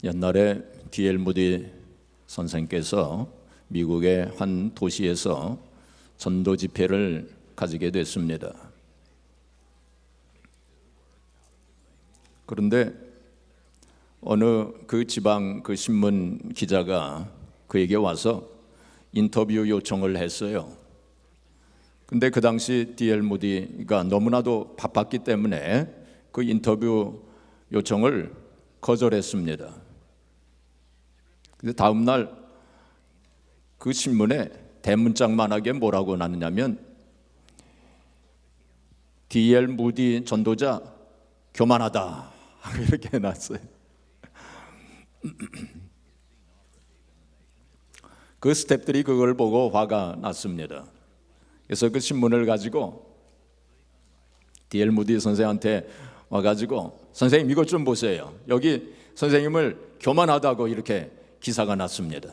옛날에 D.L. 무디 선생께서 미국의 한 도시에서 전도 집회를 가지게 됐습니다. 그런데 어느 그 지방 그 신문 기자가 그에게 와서 인터뷰 요청을 했어요. 근데 그 당시 D.L. 무디가 너무나도 바빴기 때문에 그 인터뷰 요청을 거절했습니다. 근데 다음 날 그 신문에 대문짝만하게 뭐라고 났냐면 D.L. 무디 전도자 교만하다 이렇게 해놨어요. 그 스태프들이 그걸 보고 화가 났습니다. 그래서 그 신문을 가지고 D.L. 무디 선생한테 와가지고 선생님 이것 좀 보세요. 여기 선생님을 교만하다고 이렇게 기사가 났습니다.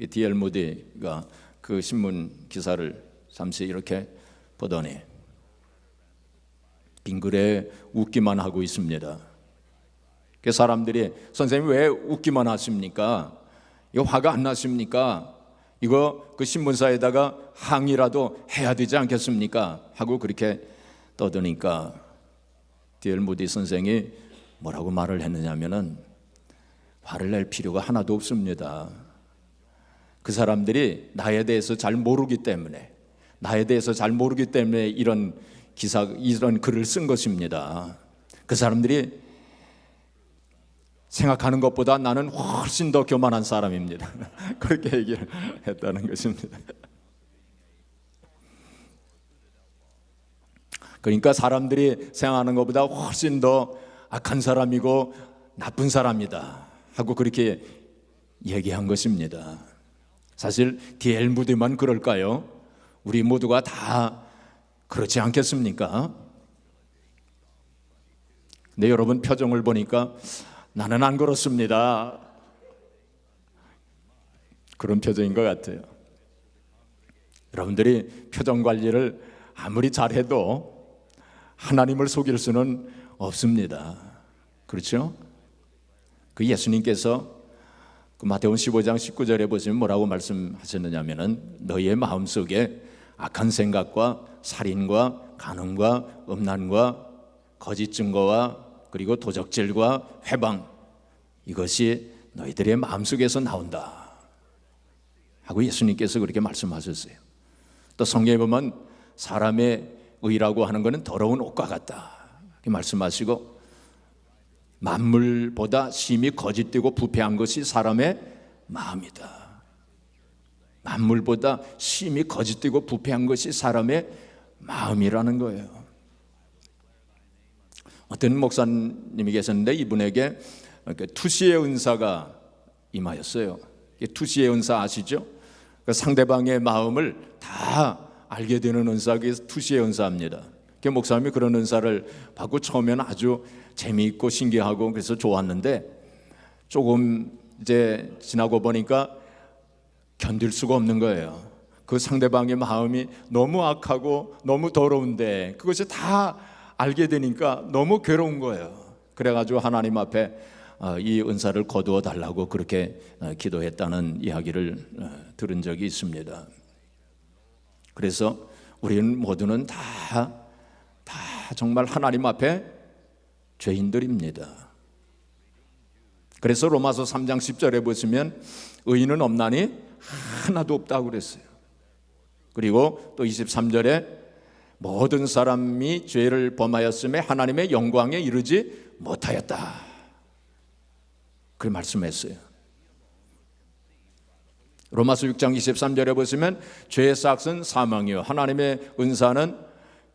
D.L. 무디가 그 신문 기사를 잠시 이렇게 보더니 빙그레 웃기만 하고 있습니다. 그 사람들이 선생님 왜 웃기만 하십니까? 이거 화가 안 나십니까? 이거 그 신문사에다가 항의라도 해야 되지 않겠습니까? 하고 그렇게 떠드니까 D.L. 무디 선생이 뭐라고 말을 했느냐면은 화를 낼 필요가 하나도 없습니다. 그 사람들이 나에 대해서 잘 모르기 때문에 이런 이런 글을 쓴 것입니다. 그 사람들이 생각하는 것보다 나는 훨씬 더 교만한 사람입니다. 그렇게 얘기를 했다는 것입니다. 그러니까 사람들이 생각하는 것보다 훨씬 더 악한 사람이고 나쁜 사람이다 하고 그렇게 얘기한 것입니다. 사실 D.L. 무디만 그럴까요? 우리 모두가 다 그렇지 않겠습니까? 근데 여러분 표정을 보니까 나는 안 그렇습니다. 그런 표정인 것 같아요. 여러분들이 표정 관리를 아무리 잘해도 하나님을 속일 수는 없습니다. 그렇죠? 그 예수님께서 그 마태복음 15장 19절에 보시면 뭐라고 말씀하셨느냐면은 너희의 마음속에 악한 생각과 살인과 간음과 음란과 거짓 증거와 그리고 도적질과 회방 이것이 너희들의 마음속에서 나온다 하고 예수님께서 그렇게 말씀하셨어요. 또 성경에 보면 사람의 의라고 하는 것은 더러운 옷과 같다 이렇게 말씀하시고 만물보다 심히 거짓되고 부패한 것이 사람의 마음이다. 만물보다 심히 거짓되고 부패한 것이 사람의 마음이라는 거예요. 어떤 목사님이 계셨는데 이분에게 투시의 은사가 임하였어요. 투시의 은사 아시죠? 상대방의 마음을 다 알게 되는 은사가 투시의 은사입니다. 목사님이 그런 은사를 받고 처음에는 아주 재미있고 신기하고 그래서 좋았는데 조금 이제 지나고 보니까 견딜 수가 없는 거예요. 그 상대방의 마음이 너무 악하고 너무 더러운데 그것이 다 알게 되니까 너무 괴로운 거예요. 그래가지고 하나님 앞에 이 은사를 거두어 달라고 그렇게 기도했다는 이야기를 들은 적이 있습니다. 그래서 우리는 모두는 다 정말 하나님 앞에 죄인들입니다. 그래서 로마서 3장 10절에 보시면 의인은 없나니 하나도 없다고 그랬어요. 그리고 또 23절에 모든 사람이 죄를 범하였음에 하나님의 영광에 이르지 못하였다 그렇게 말씀했어요. 로마서 6장 23절에 보시면 죄의 삭은 사망이요 하나님의 은사는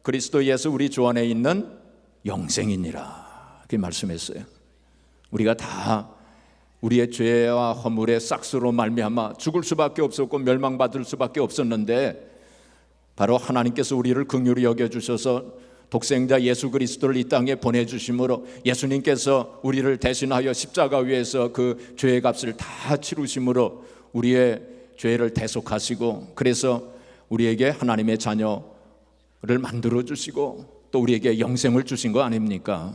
그리스도 예수 우리 주 안에 있는 영생이니라 그렇게 말씀했어요. 우리가 다 우리의 죄와 허물의 싹스로 말미암아 죽을 수밖에 없었고 멸망받을 수밖에 없었는데 바로 하나님께서 우리를 긍휼히 여겨주셔서 독생자 예수 그리스도를 이 땅에 보내주심으로 예수님께서 우리를 대신하여 십자가 위에서 그 죄의 값을 다 치루심으로 우리의 죄를 대속하시고 그래서 우리에게 하나님의 자녀를 만들어주시고 또 우리에게 영생을 주신 거 아닙니까?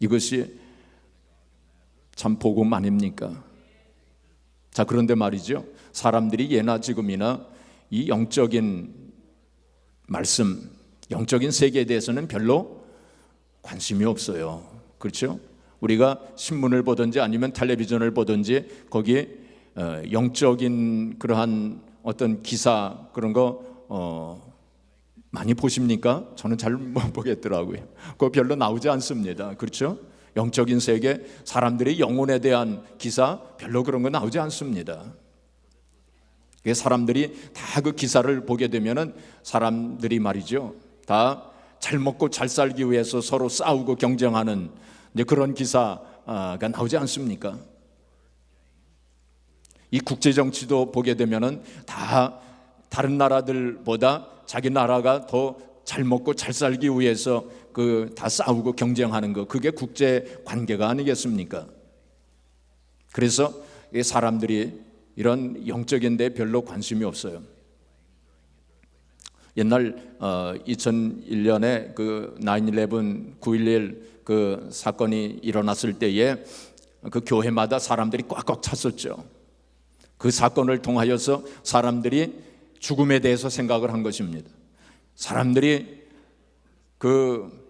이것이 참 복음 아닙니까? 자, 그런데 말이죠, 사람들이 예나 지금이나 이 영적인 말씀, 영적인 세계에 대해서는 별로 관심이 없어요. 그렇죠? 우리가 신문을 보든지 아니면 텔레비전을 보든지 거기에 영적인 그러한 어떤 기사 그런 거 많이 보십니까? 저는 잘 못 보겠더라고요. 그거 별로 나오지 않습니다. 그렇죠? 영적인 세계, 사람들의 영혼에 대한 기사 별로 그런 거 나오지 않습니다. 사람들이 다 그 기사를 보게 되면은 사람들이 말이죠, 다 잘 먹고 잘 살기 위해서 서로 싸우고 경쟁하는 이제 그런 기사가 나오지 않습니까? 이 국제 정치도 보게 되면은 다 다른 나라들보다 자기 나라가 더 잘 먹고 잘 살기 위해서 그 다 싸우고 경쟁하는 거, 그게 국제 관계가 아니겠습니까? 그래서 이 사람들이 이런 영적인 데 별로 관심이 없어요. 옛날 2001년에 그 9/11 9.11 그 사건이 일어났을 때에 그 교회마다 사람들이 꽉꽉 찼었죠. 그 사건을 통하여서 사람들이 죽음에 대해서 생각을 한 것입니다. 사람들이 그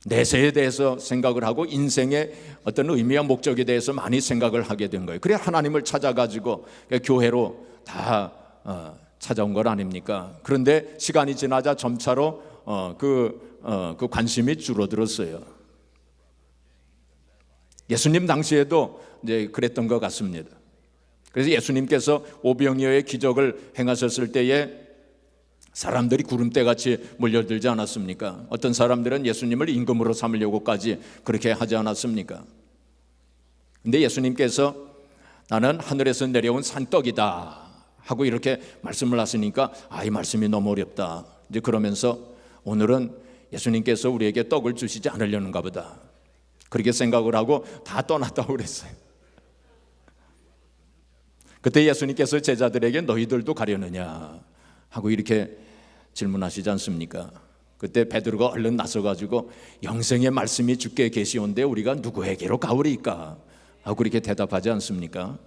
내세에 대해서 생각을 하고 인생의 어떤 의미와 목적에 대해서 많이 생각을 하게 된 거예요. 그래 하나님을 찾아가지고 교회로 다 찾아온 것 아닙니까? 그런데 시간이 지나자 점차로 그 관심이 줄어들었어요. 예수님 당시에도 이제 그랬던 것 같습니다. 그래서 예수님께서 오병이어의 기적을 행하셨을 때에 사람들이 구름대같이 몰려들지 않았습니까? 어떤 사람들은 예수님을 임금으로 삼으려고까지 그렇게 하지 않았습니까? 근데 예수님께서 나는 하늘에서 내려온 산떡이다 하고 이렇게 말씀을 하시니까 이 말씀이 너무 어렵다. 이제 그러면서 오늘은 예수님께서 우리에게 떡을 주시지 않으려는가 보다, 그렇게 생각을 하고 다 떠났다고 그랬어요. 그때 예수님께서 제자들에게 너희들도 가려느냐 하고 이렇게 질문하시지 않습니까? 그때 베드로가 얼른 나서가지고 영생의 말씀이 주께 계시온데 우리가 누구에게로 가오리까 하고 그렇게 대답하지 않습니까?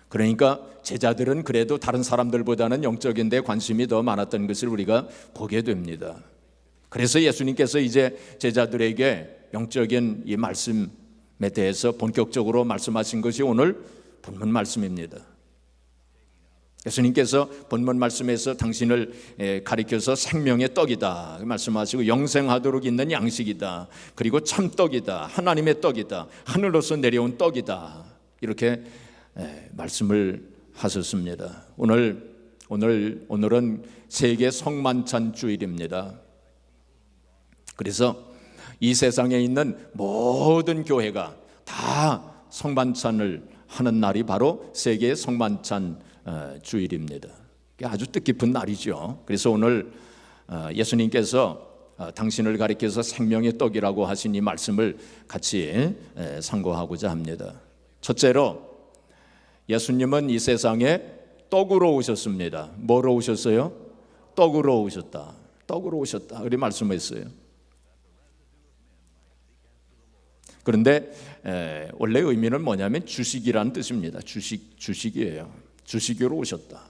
그러니까 제자들은 그래도 다른 사람들보다는 영적인 데 관심이 더 많았던 것을 우리가 보게 됩니다. 그래서 예수님께서 이제 제자들에게 영적인 이 말씀에 대해서 본격적으로 말씀하신 것이 오늘 본문 말씀입니다. 예수님께서 본문 말씀에서 당신을 가리켜서 생명의 떡이다 말씀하시고 영생하도록 있는 양식이다, 그리고 참떡이다, 하나님의 떡이다, 하늘로서 내려온 떡이다, 이렇게 말씀을 하셨습니다. 오늘은 세계 성만찬 주일입니다. 그래서 이 세상에 있는 모든 교회가 다 성만찬을 하는 날이 바로 세계 성만찬 주일입니다. 아주 뜻깊은 날이죠. 그래서 오늘 예수님께서 당신을 가리켜서 생명의 떡이라고 하신 이 말씀을 같이 상고하고자 합니다. 첫째로 예수님은 이 세상에 떡으로 오셨습니다. 뭐로 오셨어요? 떡으로 오셨다. 떡으로 오셨다. 그렇게 말씀했어요. 그런데 원래 의미는 뭐냐면 주식이라는 뜻입니다. 주식이에요. 주식으로 오셨다.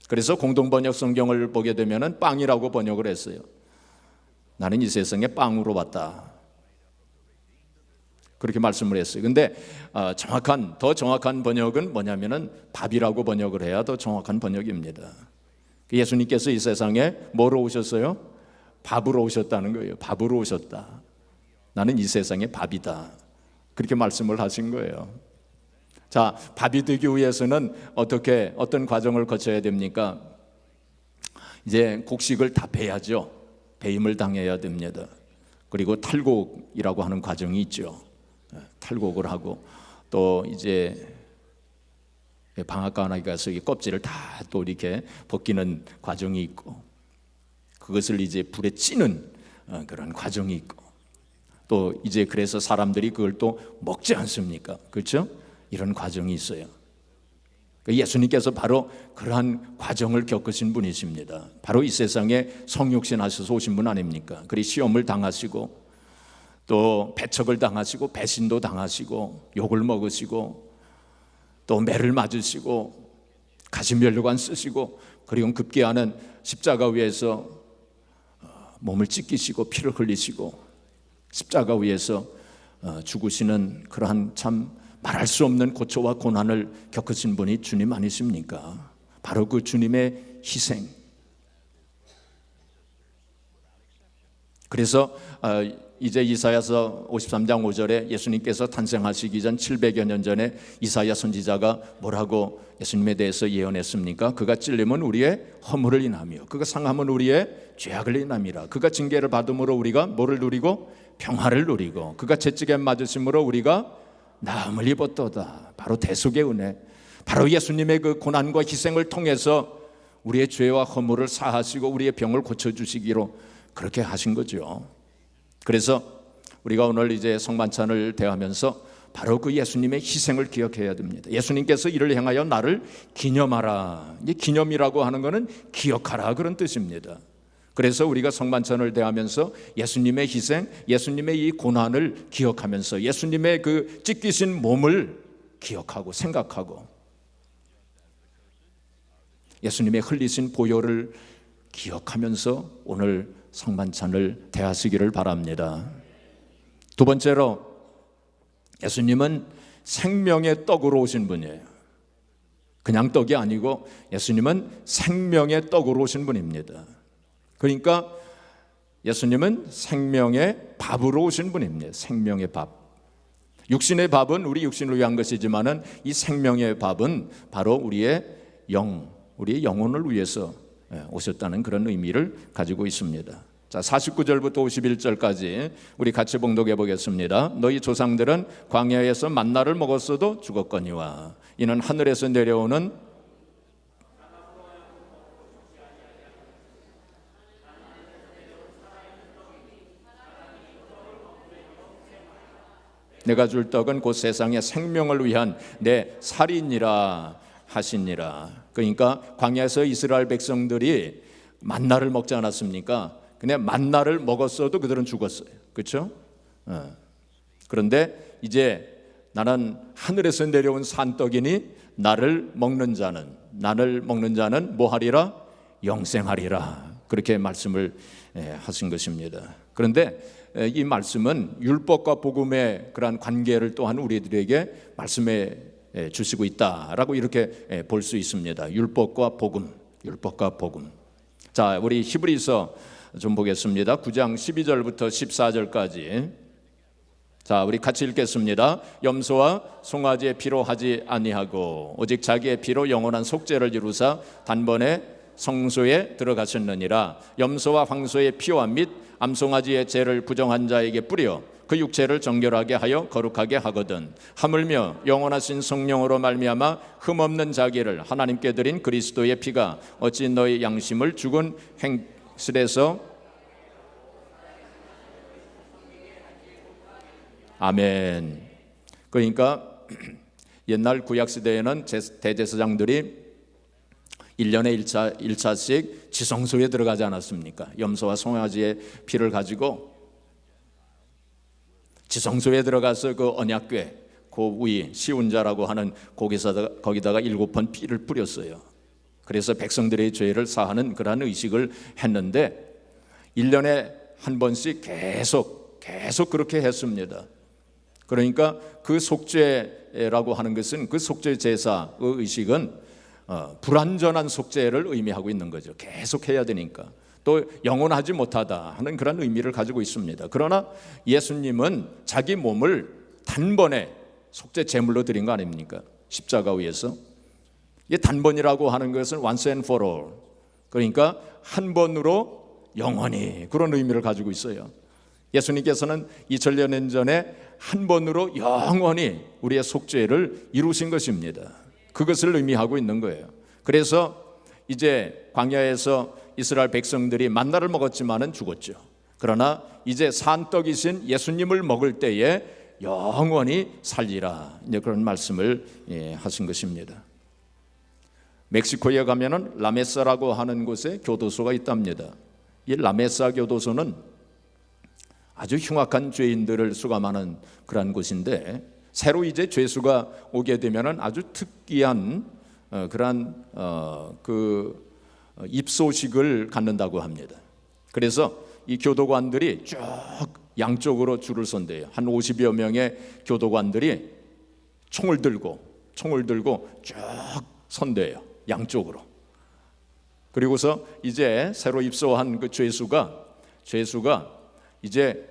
그래서 공동번역 성경을 보게 되면 빵이라고 번역을 했어요. 나는 이 세상에 빵으로 왔다, 그렇게 말씀을 했어요. 근데 더 정확한 번역은 뭐냐면은 밥이라고 번역을 해야 더 정확한 번역입니다. 예수님께서 이 세상에 뭐로 오셨어요? 밥으로 오셨다는 거예요. 밥으로 오셨다. 나는 이 세상의 밥이다, 그렇게 말씀을 하신 거예요. 자, 밥이 되기 위해서는 어떤 과정을 거쳐야 됩니까? 이제 곡식을 다 베야죠. 배임을 당해야 됩니다. 그리고 탈곡이라고 하는 과정이 있죠. 탈곡을 하고 또 이제 방앗간에 가서 이 껍질을 다 또 이렇게 벗기는 과정이 있고, 그것을 이제 불에 찌는 그런 과정이 있고, 또 이제 그래서 사람들이 그걸 또 먹지 않습니까? 그렇죠? 이런 과정이 있어요. 예수님께서 바로 그러한 과정을 겪으신 분이십니다. 바로 이 세상에 성육신 하셔서 오신 분 아닙니까? 그리 시험을 당하시고 또 배척을 당하시고 배신도 당하시고 욕을 먹으시고 또 매를 맞으시고 가시면류관 쓰시고 그리고 급기야는 십자가 위에서 몸을 찢기시고 피를 흘리시고 십자가 위에서 죽으시는 그러한 참 말할 수 없는 고초와 고난을 겪으신 분이 주님 아니십니까? 바로 그 주님의 희생. 그래서 이제 이사야서 53장 5절에 예수님께서 탄생하시기 전 700여 년 전에 이사야 선지자가 뭐라고 예수님에 대해서 예언했습니까? 그가 찔림은 우리의 허물을 인하며 그가 상함은 우리의 죄악을 인함이라. 그가 징계를 받음으로 우리가 뭐를 누리고 평화를 누리고 그가 채찍에 맞으심으로 우리가 나음을 입었도다. 바로 대속의 은혜, 바로 예수님의 그 고난과 희생을 통해서 우리의 죄와 허물을 사하시고 우리의 병을 고쳐주시기로 그렇게 하신 거죠. 그래서 우리가 오늘 이제 성만찬을 대하면서 바로 그 예수님의 희생을 기억해야 됩니다. 예수님께서 이를 행하여 나를 기념하라. 이 기념이라고 하는 것은 기억하라 그런 뜻입니다. 그래서 우리가 성만찬을 대하면서 예수님의 희생, 예수님의 이 고난을 기억하면서 예수님의 그 찢기신 몸을 기억하고 생각하고 예수님의 흘리신 보혈을 기억하면서 오늘 성만찬을 대하시기를 바랍니다. 두 번째로 예수님은 생명의 떡으로 오신 분이에요. 그냥 떡이 아니고 예수님은 생명의 떡으로 오신 분입니다. 그러니까 예수님은 생명의 밥으로 오신 분입니다. 생명의 밥. 육신의 밥은 우리 육신을 위한 것이지만은 이 생명의 밥은 바로 우리의 우리의 영혼을 위해서 오셨다는 그런 의미를 가지고 있습니다. 자, 49절부터 51절까지 우리 같이 봉독해 보겠습니다. 너희 조상들은 광야에서 만나를 먹었어도 죽었거니와 이는 하늘에서 내려오는 내가 줄 떡은 곧 세상의 생명을 위한 내 살이니라 하시니라. 그러니까 광야에서 이스라엘 백성들이 만나를 먹지 않았습니까? 그냥 만나를 먹었어도 그들은 죽었어요. 그렇죠? 그런데 이제 나는 하늘에서 내려온 산떡이니 나를 먹는 자는 뭐 하리라? 영생하리라. 그렇게 말씀을 하신 것입니다. 그런데 이 말씀은 율법과 복음의 그러한 관계를 또한 우리들에게 말씀해 주시고 있다라고 이렇게 볼 수 있습니다. 율법과 복음. 자, 우리 히브리서 좀 보겠습니다. 9장 12절부터 14절까지. 자, 우리 같이 읽겠습니다. 염소와 송아지의 피로 하지 아니하고 오직 자기의 피로 영원한 속죄를 이루사 단번에 성소에 들어가셨느니라. 염소와 황소의 피와 및 암송아지의 죄를 부정한 자에게 뿌려 그 육체를 정결하게 하여 거룩하게 하거든. 하물며 영원하신 성령으로 말미암아 흠없는 자기를 하나님께 드린 그리스도의 피가 어찌 너희 양심을 죽은 행실에서 아멘. 그러니까 옛날 구약시대에는 대제사장들이 1년에 1차씩 지성소에 들어가지 않았습니까? 염소와 송아지의 피를 가지고 지성소에 들어가서 그 언약궤 그 위 시운자라고 하는 거기다가 7번 피를 뿌렸어요. 그래서 백성들의 죄를 사하는 그러한 의식을 했는데 1년에 한 번씩 계속 그렇게 했습니다. 그러니까 그 속죄라고 하는 것은 그 속죄 제사의 의식은 불완전한 속죄를 의미하고 있는 거죠. 계속 해야 되니까. 또 영원하지 못하다 하는 그런 의미를 가지고 있습니다. 그러나 예수님은 자기 몸을 단번에 속죄 제물로 드린 거 아닙니까? 십자가 위에서. 이 단번이라고 하는 것은 once and for all. 그러니까 한 번으로 영원히 그런 의미를 가지고 있어요. 예수님께서는 2000년 전에 한 번으로 영원히 우리의 속죄를 이루신 것입니다. 그것을 의미하고 있는 거예요. 그래서 이제 광야에서 이스라엘 백성들이 만나를 먹었지만은 죽었죠. 그러나 이제 산떡이신 예수님을 먹을 때에 영원히 살리라. 이제 그런 말씀을 하신 것입니다. 멕시코에 가면은 라메사라고 하는 곳에 교도소가 있답니다. 이 라메사 교도소는 아주 흉악한 죄인들을 수감하는 그러한 곳인데, 새로 이제 죄수가 오게 되면은 아주 특이한 그러한 그 입소식을 갖는다고 합니다. 그래서 이 교도관들이 쭉 양쪽으로 줄을 선대요. 한 50여 명의 교도관들이 총을 들고 쭉 선대요, 양쪽으로. 그리고서 이제 새로 입소한 그 죄수가 이제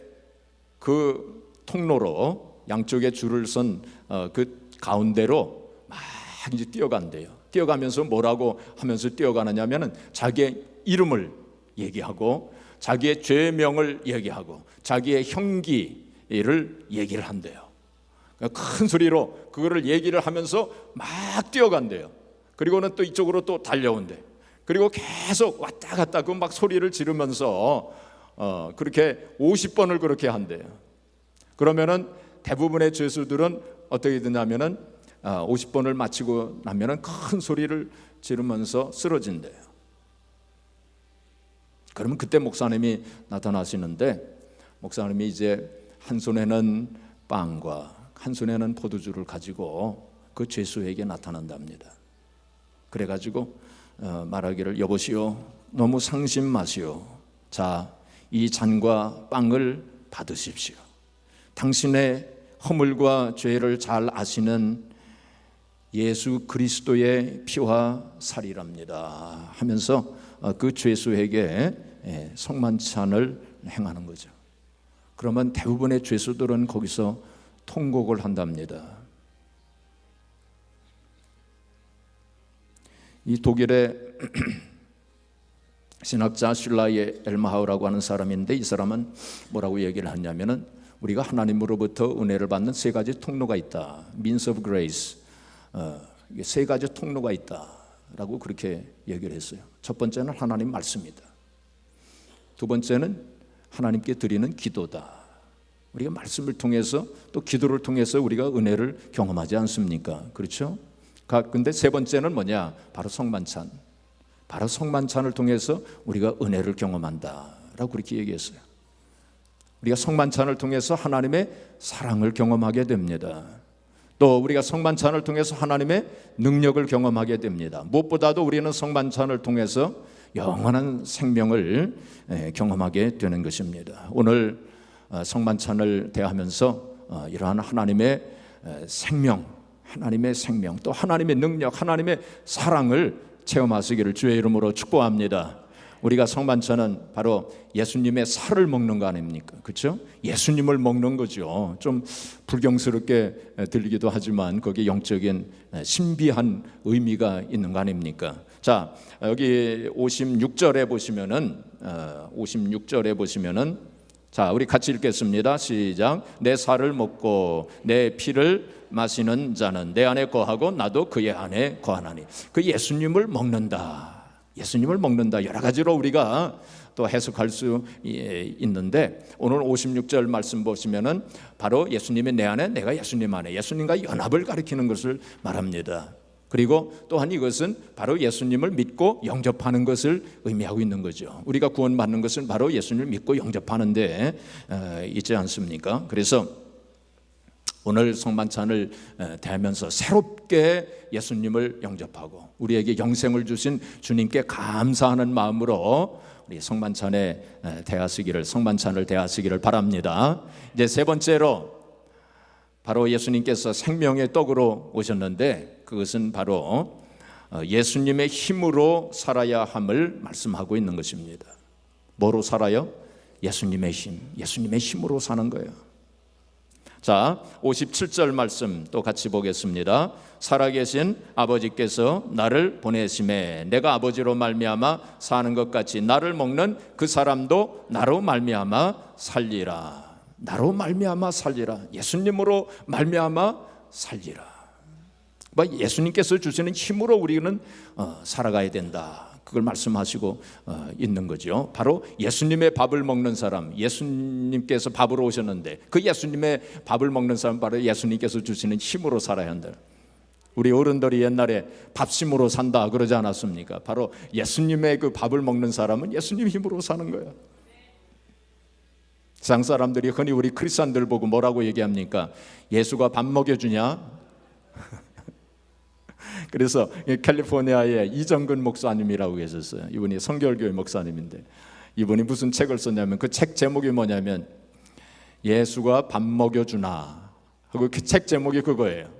그 통로로 양쪽에 줄을 선 그 가운데로 막 이제 뛰어간대요. 뛰어가면서 뭐라고 하면서 뛰어가느냐면은 자기의 이름을 얘기하고 자기의 죄명을 얘기하고 자기의 형기를 얘기를 한대요. 큰 소리로 그거를 얘기를 하면서 막 뛰어간대요. 그리고는 또 이쪽으로 또 달려온대. 그리고 계속 왔다 갔다 그 막 소리를 지르면서 그렇게 50번을 그렇게 한대요. 그러면은 대부분의 죄수들은 어떻게 되냐면은 50번을 마치고 나면은 큰 소리를 지르면서 쓰러진대요. 그러면 그때 목사님이 나타나시는데, 목사님이 이제 한 손에는 빵과 한 손에는 포도주를 가지고 그 죄수에게 나타난답니다. 그래가지고 말하기를, 여보시오, 너무 상심 마시오. 자, 이 잔과 빵을 받으십시오. 당신의 허물과 죄를 잘 아시는 예수 그리스도의 피와 살이랍니다 하면서 그 죄수에게 성만찬을 행하는 거죠. 그러면 대부분의 죄수들은 거기서 통곡을 한답니다. 이 독일의 신학자 슐라이의 엘마하우라고 하는 사람인데, 이 사람은 뭐라고 얘기를 하냐면은 우리가 하나님으로부터 은혜를 받는 세 가지 통로가 있다. means of grace. 세 가지 통로가 있다라고 그렇게 얘기를 했어요. 첫 번째는 하나님 말씀이다. 두 번째는 하나님께 드리는 기도다. 우리가 말씀을 통해서 또 기도를 통해서 우리가 은혜를 경험하지 않습니까? 그렇죠? 근데 세 번째는 뭐냐? 바로 성만찬. 바로 성만찬을 통해서 우리가 은혜를 경험한다라고 그렇게 얘기했어요. 우리가 성만찬을 통해서 하나님의 사랑을 경험하게 됩니다. 또 우리가 성만찬을 통해서 하나님의 능력을 경험하게 됩니다. 무엇보다도 우리는 성만찬을 통해서 영원한 생명을 경험하게 되는 것입니다. 오늘 성만찬을 대하면서 이러한 하나님의 생명, 또 하나님의 능력, 하나님의 사랑을 체험하시기를 주의 이름으로 축복합니다. 우리가 성만찬은 바로 예수님의 살을 먹는 거 아닙니까? 그렇죠? 예수님을 먹는 거죠. 좀 불경스럽게 들리기도 하지만 거기에 영적인 신비한 의미가 있는 거 아닙니까? 자, 여기 56절에 보시면은 자, 우리 같이 읽겠습니다. 시작. 내 살을 먹고 내 피를 마시는 자는 내 안에 거하고 나도 그의 안에 거하나니. 그 예수님을 먹는다. 여러 가지로 우리가 또 해석할 수 있는데, 오늘 56절 말씀 보시면은 바로 예수님이 내 안에, 내가 예수님 안에, 예수님과 연합을 가리키는 것을 말합니다. 그리고 또한 이것은 바로 예수님을 믿고 영접하는 것을 의미하고 있는 거죠. 우리가 구원받는 것은 바로 예수님을 믿고 영접하는 데 있지 않습니까? 그래서 오늘 성만찬을 대하면서 새롭게 예수님을 영접하고 우리에게 영생을 주신 주님께 감사하는 마음으로 우리 성만찬을 대하시기를 바랍니다. 이제 세 번째로 바로 예수님께서 생명의 떡으로 오셨는데, 그것은 바로 예수님의 힘으로 살아야 함을 말씀하고 있는 것입니다. 뭐로 살아요? 예수님의 힘으로 사는 거예요. 자, 57절 말씀 또 같이 보겠습니다. 살아계신 아버지께서 나를 보내심에 내가 아버지로 말미암아 사는 것 같이 나를 먹는 그 사람도 나로 말미암아 살리라. 예수님으로 말미암아 살리라. 예수님께서 주시는 힘으로 우리는 살아가야 된다. 그걸 말씀하시고 있는 거죠. 바로 예수님의 밥을 먹는 사람, 예수님께서 밥으로 오셨는데 그 예수님의 밥을 먹는 사람, 바로 예수님께서 주시는 힘으로 살아야 한다. 우리 어른들이 옛날에 밥심으로 산다 그러지 않았습니까? 바로 예수님의 그 밥을 먹는 사람은 예수님 힘으로 사는 거예요. 세상 사람들이 흔히 우리 크리스찬들 보고 뭐라고 얘기합니까? 예수가 밥 먹여주냐? 그래서 캘리포니아의 이정근 목사님이라고 계셨어요. 이분이 성결교회 목사님인데 이분이 무슨 책을 썼냐면 그 책 제목이 뭐냐면 예수가 밥 먹여주나 하고 그 책 제목이 그거예요.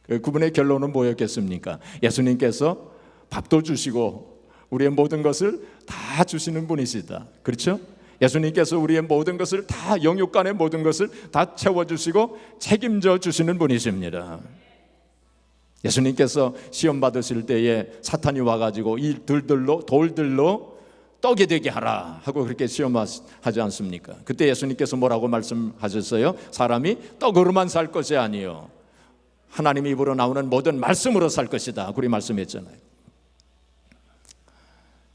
그분의 결론은 뭐였겠습니까? 예수님께서 밥도 주시고 우리의 모든 것을 다 주시는 분이시다. 그렇죠? 예수님께서 우리의 모든 것을 다 영육간의 모든 것을 다 채워주시고 책임져 주시는 분이십니다. 예수님께서 시험 받으실 때에 사탄이 와가지고 이 돌들로 떡이 되게 하라 하고 그렇게 시험하지 않습니까? 그때 예수님께서 뭐라고 말씀하셨어요? 사람이 떡으로만 살 것이 아니요 하나님 입으로 나오는 모든 말씀으로 살 것이다. 그렇게 말씀했잖아요.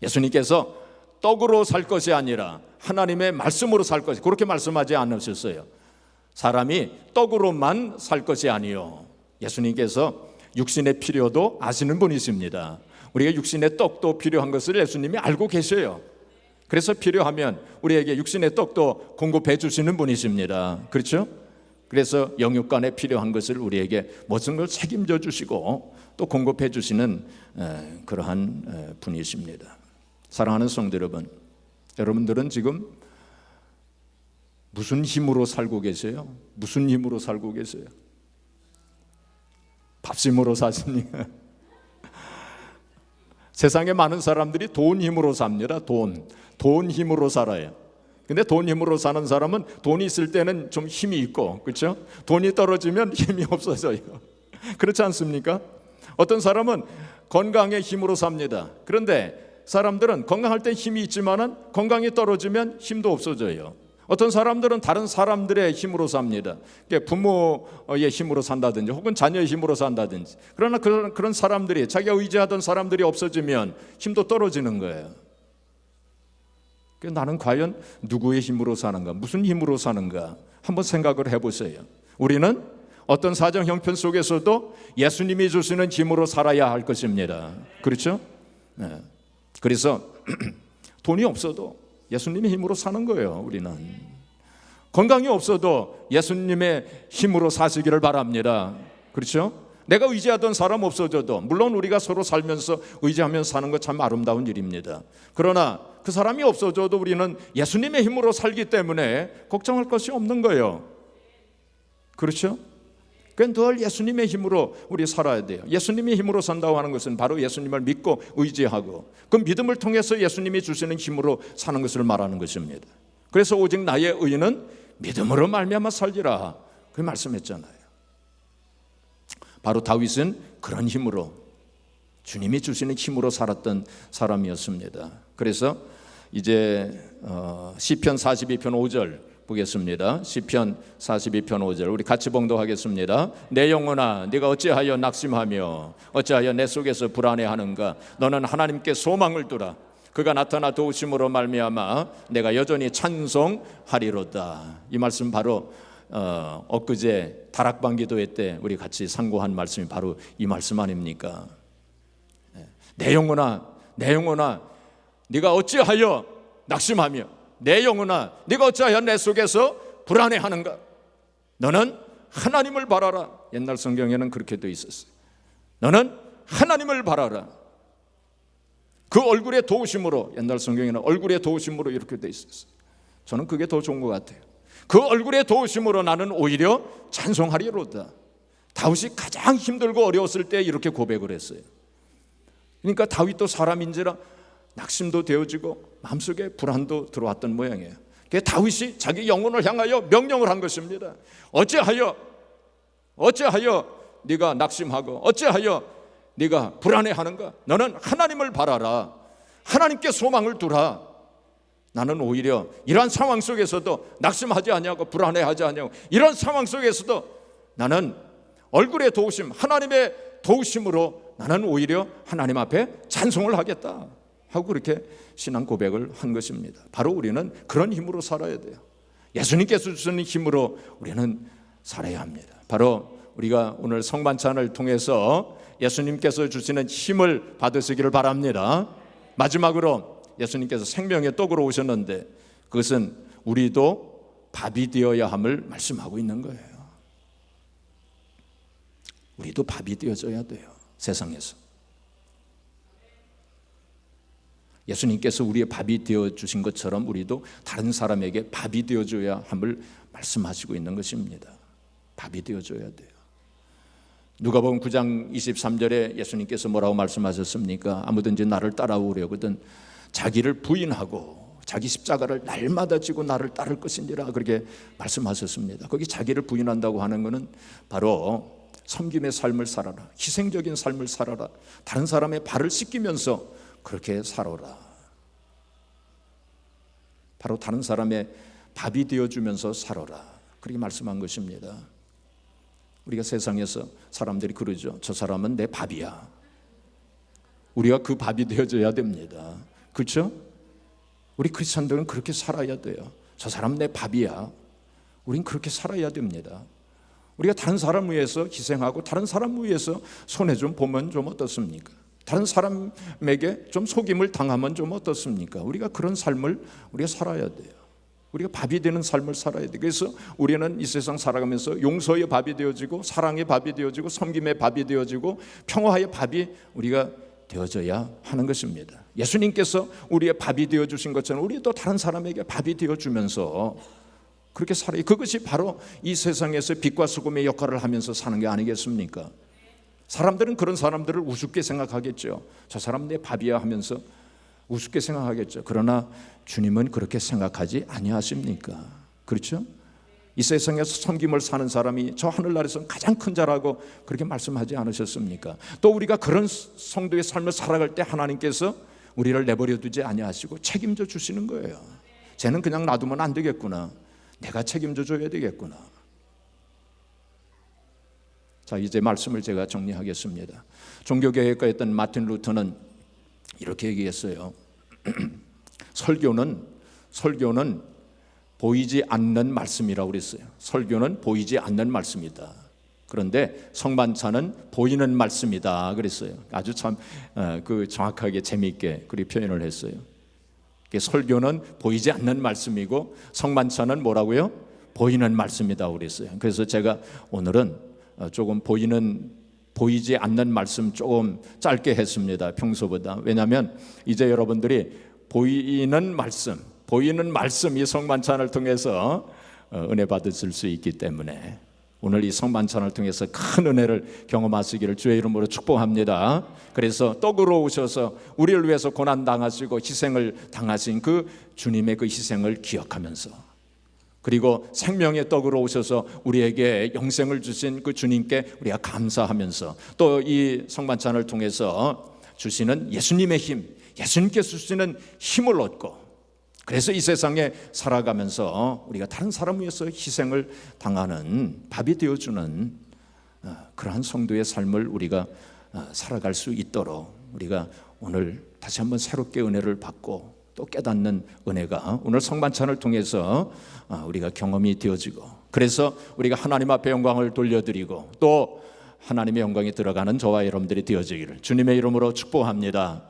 예수님께서 떡으로 살 것이 아니라 하나님의 말씀으로 살 것이 그렇게 말씀하지 않으셨어요. 사람이 떡으로만 살 것이 아니요 예수님께서 육신의 필요도 아시는 분이십니다. 우리가 육신의 떡도 필요한 것을 예수님이 알고 계셔요. 그래서 필요하면 우리에게 육신의 떡도 공급해 주시는 분이십니다. 그렇죠? 그래서 영육간에 필요한 것을 우리에게 모든 걸 책임져 주시고 또 공급해 주시는 그러한 분이십니다. 사랑하는 성도 여러분, 여러분들은 지금 무슨 힘으로 살고 계세요? 무슨 힘으로 살고 계세요? 밥심으로 사십니까? 세상에 많은 사람들이 돈 힘으로 삽니다. 돈 힘으로 살아요. 근데 돈 힘으로 사는 사람은 돈이 있을 때는 좀 힘이 있고, 그렇죠? 돈이 떨어지면 힘이 없어져요. 그렇지 않습니까? 어떤 사람은 건강의 힘으로 삽니다. 그런데 사람들은 건강할 때 힘이 있지만은 건강이 떨어지면 힘도 없어져요. 어떤 사람들은 다른 사람들의 힘으로 삽니다. 부모의 힘으로 산다든지 혹은 자녀의 힘으로 산다든지. 그러나 그런 사람들이 자기가 의지하던 사람들이 없어지면 힘도 떨어지는 거예요. 나는 과연 누구의 힘으로 사는가? 무슨 힘으로 사는가? 한번 생각을 해보세요. 우리는 어떤 사정 형편 속에서도 예수님이 주시는 힘으로 살아야 할 것입니다. 그렇죠? 네. 그래서 돈이 없어도 예수님의 힘으로 사는 거예요. 우리는 건강이 없어도 예수님의 힘으로 사시기를 바랍니다. 그렇죠? 내가 의지하던 사람 없어져도 물론 우리가 서로 살면서 의지하면서 사는 거 참 아름다운 일입니다. 그러나 그 사람이 없어져도 우리는 예수님의 힘으로 살기 때문에 걱정할 것이 없는 거예요. 그렇죠? 늘 예수님의 힘으로 우리 살아야 돼요. 예수님의 힘으로 산다고 하는 것은 바로 예수님을 믿고 의지하고 그 믿음을 통해서 예수님이 주시는 힘으로 사는 것을 말하는 것입니다. 그래서 오직 나의 의는 믿음으로 말미암아 살리라 그 말씀했잖아요. 바로 다윗은 그런 힘으로 주님이 주시는 힘으로 살았던 사람이었습니다. 그래서 이제 시편 42편 5절 보겠습니다. 시편 42편 5절 우리 같이 봉독하겠습니다. 내 영혼아 네가 어찌하여 낙심하며 어찌하여 내 속에서 불안해하는가? 너는 하나님께 소망을 두라. 그가 나타나 도우심으로 말미암아 내가 여전히 찬송하리로다. 이 말씀 바로 엊그제 다락방 기도회 때 우리 같이 상고한 말씀이 바로 이 말씀 아닙니까? 내 영혼아 네가 어찌하여 낙심하며 내 영혼아 네가 어찌하여 내 속에서 불안해하는가? 너는 하나님을 바라라. 옛날 성경에는 그렇게 돼 있었어요. 너는 하나님을 바라라. 그 얼굴의 도우심으로, 옛날 성경에는 얼굴의 도우심으로 이렇게 돼 있었어요. 저는 그게 더 좋은 것 같아요. 그 얼굴의 도우심으로 나는 오히려 찬송하리로다. 다윗이 가장 힘들고 어려웠을 때 이렇게 고백을 했어요. 그러니까 다윗도 사람인지라 낙심도 되어지고 마음속에 불안도 들어왔던 모양이에요. 그래서 다윗이 자기 영혼을 향하여 명령을 한 것입니다. 어찌하여 네가 낙심하고 어찌하여 네가 불안해하는가? 너는 하나님을 바라라. 하나님께 소망을 두라. 나는 오히려 이러한 상황 속에서도 낙심하지 아니하고 불안해하지 아니하고 이런 상황 속에서도 나는 얼굴의 도우심, 하나님의 도우심으로 나는 오히려 하나님 앞에 찬송을 하겠다 하고 그렇게 신앙 고백을 한 것입니다. 바로 우리는 그런 힘으로 살아야 돼요. 예수님께서 주시는 힘으로 우리는 살아야 합니다. 바로 우리가 오늘 성만찬을 통해서 예수님께서 주시는 힘을 받으시기를 바랍니다. 마지막으로 예수님께서 생명의 떡으로 오셨는데 그것은 우리도 밥이 되어야 함을 말씀하고 있는 거예요. 우리도 밥이 되어줘야 돼요. 세상에서. 예수님께서 우리의 밥이 되어주신 것처럼 우리도 다른 사람에게 밥이 되어줘야 함을 말씀하시고 있는 것입니다. 밥이 되어줘야 돼요. 누가복음 9장 23절에 예수님께서 뭐라고 말씀하셨습니까? 아무든지 나를 따라오려거든 자기를 부인하고 자기 십자가를 날마다 지고 나를 따를 것인지라 그렇게 말씀하셨습니다. 거기 자기를 부인한다고 하는 것은 바로 섬김의 삶을 살아라, 희생적인 삶을 살아라, 다른 사람의 발을 씻기면서 그렇게 살아라. 바로 다른 사람의 밥이 되어주면서 살아라, 그렇게 말씀한 것입니다. 우리가 세상에서 사람들이 그러죠. 저 사람은 내 밥이야. 우리가 그 밥이 되어줘야 됩니다. 그렇죠? 우리 크리스천들은 그렇게 살아야 돼요. 저 사람 내 밥이야. 우린 그렇게 살아야 됩니다. 우리가 다른 사람 위해서 희생하고 다른 사람 위해서 손해 좀 보면 좀 어떻습니까? 다른 사람에게 좀 속임을 당하면 좀 어떻습니까? 우리가 그런 삶을 우리가 살아야 돼요. 우리가 밥이 되는 삶을 살아야 돼요. 그래서 우리는 이 세상 살아가면서 용서의 밥이 되어지고 사랑의 밥이 되어지고 섬김의 밥이 되어지고 평화의 밥이 우리가 되어져야 하는 것입니다. 예수님께서 우리의 밥이 되어주신 것처럼 우리도 다른 사람에게 밥이 되어주면서 그렇게 살아요. 그것이 바로 이 세상에서 빛과 소금의 역할을 하면서 사는 게 아니겠습니까? 사람들은 그런 사람들을 우습게 생각하겠죠. 저 사람 내 밥이야 하면서 우습게 생각하겠죠. 그러나 주님은 그렇게 생각하지 아니하십니까? 그렇죠? 이 세상에서 섬김을 사는 사람이 저 하늘나라에서 가장 큰 자라고 그렇게 말씀하지 않으셨습니까? 또 우리가 그런 성도의 삶을 살아갈 때 하나님께서 우리를 내버려 두지 아니하시고 책임져 주시는 거예요. 쟤는 그냥 놔두면 안 되겠구나. 내가 책임져 줘야 되겠구나. 자, 이제 말씀을 제가 정리하겠습니다. 종교개혁가였던 마틴 루터는 이렇게 얘기했어요. 설교는 보이지 않는 말씀이라고 그랬어요. 설교는 보이지 않는 말씀이다. 그런데 성만찬은 보이는 말씀이다 그랬어요. 아주 참 정확하게 재미있게 그렇게 표현을 했어요. 설교는 보이지 않는 말씀이고 성만찬은 뭐라고요? 보이는 말씀이다 그랬어요. 그래서 제가 오늘은 조금 보이지 않는 말씀 조금 짧게 했습니다. 평소보다. 왜냐하면 이제 여러분들이 보이는 말씀 이 성만찬을 통해서 은혜 받으실 수 있기 때문에 오늘 이 성만찬을 통해서 큰 은혜를 경험하시기를 주의 이름으로 축복합니다. 그래서 떡으로 오셔서 우리를 위해서 고난당하시고 희생을 당하신 그 주님의 그 희생을 기억하면서, 그리고 생명의 떡으로 오셔서 우리에게 영생을 주신 그 주님께 우리가 감사하면서, 또 이 성만찬을 통해서 주시는 예수님의 힘, 예수님께서 주시는 힘을 얻고, 그래서 이 세상에 살아가면서 우리가 다른 사람 위해서 희생을 당하는 밥이 되어주는 그러한 성도의 삶을 우리가 살아갈 수 있도록 우리가 오늘 다시 한번 새롭게 은혜를 받고 또 깨닫는 은혜가 오늘 성만찬을 통해서 우리가 경험이 되어지고, 그래서 우리가 하나님 앞에 영광을 돌려드리고 또 하나님의 영광이 들어가는 저와 여러분들이 되어지기를 주님의 이름으로 축복합니다.